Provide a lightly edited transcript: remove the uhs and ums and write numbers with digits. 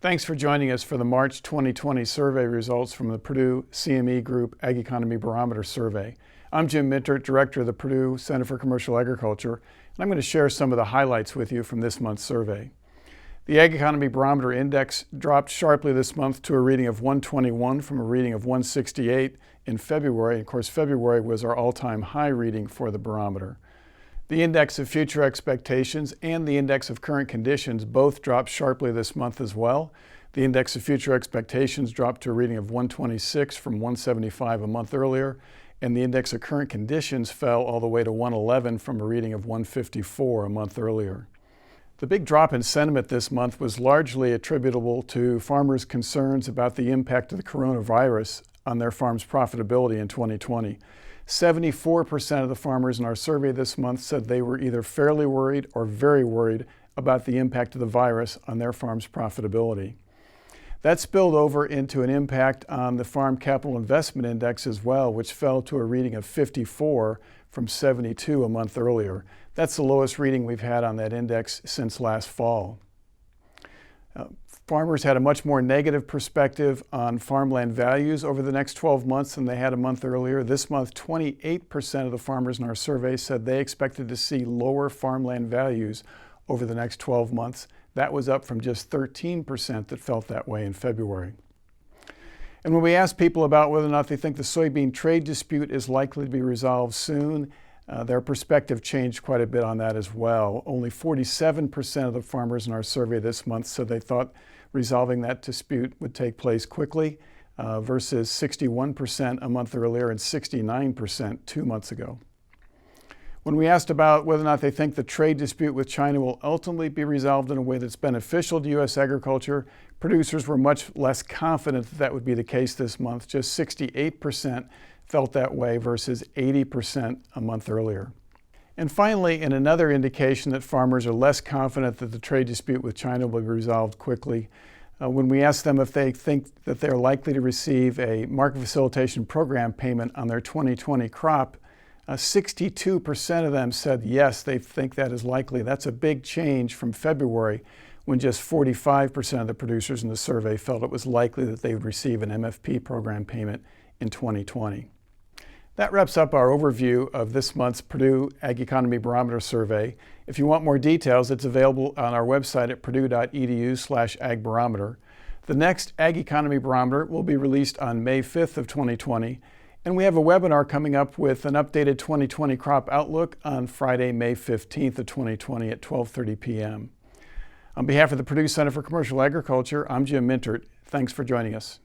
Thanks for joining us for the March 2020 survey results from the Purdue CME Group Ag Economy Barometer survey. I'm Jim Mintert, Director of the Purdue Center for Commercial Agriculture, and I'm going to share some of the highlights with you from this month's survey. The Ag Economy Barometer Index dropped sharply this month to a reading of 121 from a reading of 168 in February. Of course, February was our all-time high reading for the barometer. The index of future expectations and the index of current conditions both dropped sharply this month as well. The index of future expectations dropped to a reading of 126 from 175 a month earlier, and the index of current conditions fell all the way to 111 from a reading of 154 a month earlier. The big drop in sentiment this month was largely attributable to farmers' concerns about the impact of the coronavirus on their farms' profitability in 2020. 74% of the farmers in our survey this month said they were either fairly worried or very worried about the impact of the virus on their farm's profitability. That spilled over into an impact on the Farm Capital Investment Index as well, which fell to a reading of 54 from 72 a month earlier. That's the lowest reading we've had on that index since last fall. Farmers had a much more negative perspective on farmland values over the next 12 months than they had a month earlier. This month, 28% of the farmers in our survey said they expected to see lower farmland values over the next 12 months. That was up from just 13% that felt that way in February. And when we asked people about whether or not they think the soybean trade dispute is likely to be resolved soon, their perspective changed quite a bit on that as well. Only 47% of the farmers in our survey this month said they thought resolving that dispute would take place quickly, versus 61% a month earlier and 69% 2 months ago. When we asked about whether or not they think the trade dispute with China will ultimately be resolved in a way that's beneficial to U.S. agriculture, producers were much less confident that that would be the case this month. Just 68% felt that way versus 80% a month earlier. And finally, in another indication that farmers are less confident that the trade dispute with China will be resolved quickly, when we asked them if they think that they're likely to receive a market facilitation program payment on their 2020 crop, 62% of them said yes, they think that is likely. That's a big change from February, when just 45% of the producers in the survey felt it was likely that they would receive an MFP program payment in 2020. That wraps up our overview of this month's Purdue Ag Economy Barometer survey. If you want more details, it's available on our website at purdue.edu/agbarometer. The next Ag Economy Barometer will be released on May 5th of 2020, and we have a webinar coming up with an updated 2020 crop outlook on Friday, May 15th of 2020 at 12:30 p.m. On behalf of the Purdue Center for Commercial Agriculture, I'm Jim Mintert. Thanks for joining us.